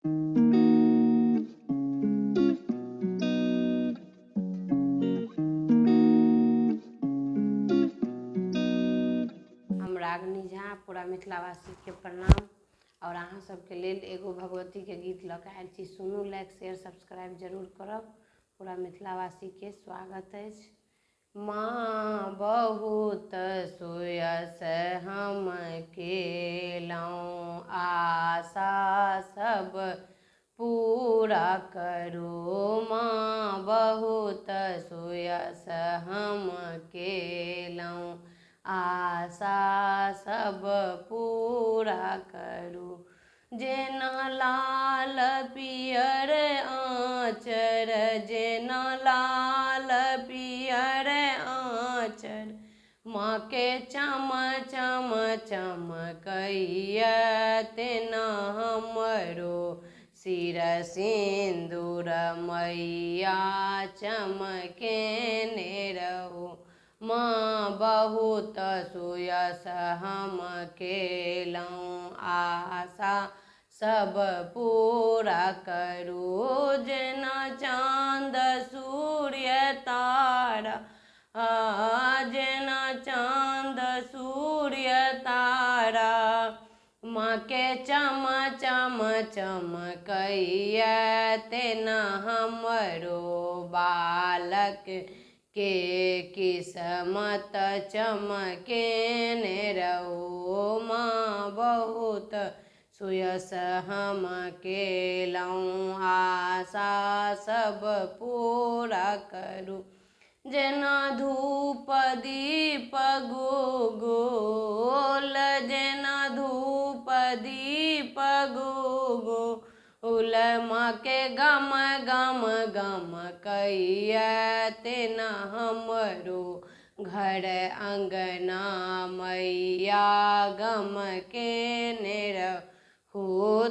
हम रागनी झा पूरा मिथिलावासी के प्रणाम। और अहाँ सबके लेल एगो भगवती के गीत लऽ कऽ आयल छी, सुनू, लाइक शेयर सब्सक्राइब जरूर करब। पूरा मिथिलावासी के स्वागत अछि। माँ बहुत सोयस हम केलहुँ, आशा सब पूरा करू। माँ बहुत सोयस हम केलहुँ, आशा सब पूरा करू। जेना लाल पियर आँचर, जेना लाल पियर आँचर, माँ के चम चम चमकैया, तेना हमरो सिर सिंदूर मैया चमकेने रहू। माँ बहुत सोयस हम केलहुँ, आशा सब पूरा करू। जेना चाँद सूर्य तारा, जेना चाँद सूर्य तारा, माँ के चम चम चमकैया, तेना हमरो बालक के किस्मत चमकेने रहू। माँ बहुत सोयस हम केलहुँ, आशा सब पूरा करू। जेना धूप दीप गुगुल, जेना धूप दीप गुगुल, माँ के गम गम गम कैया, तेना हमरो घर अंगना मैया गम केने रहू।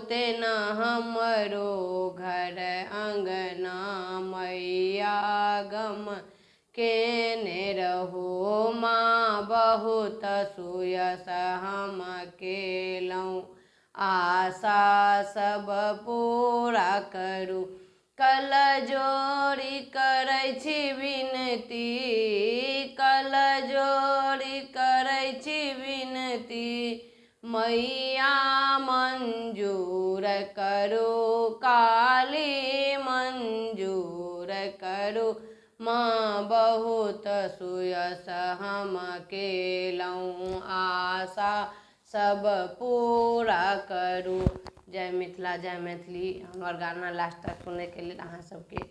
तेना हमरो घर अंगना मैया गम केने रहू। माँ बहुत सोयस हम केलहुँ, आशा सब पूरा करू। कल जोड़ी करै छी विनती, कल जोड़ी करै छी विनती, मैया मंजूर करू, काली मंजूर करू। माँ बहुत सोयस हम केलहुँ, आशा सब पूरा करू। जय मिथिला जय मैथिली। हमर गाना लास्ट तक सुनैके लेल अहाँ सबके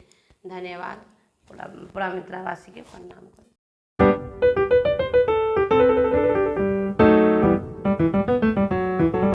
धन्यवाद। पूरा मिथिलावासी के प्रणाम करू।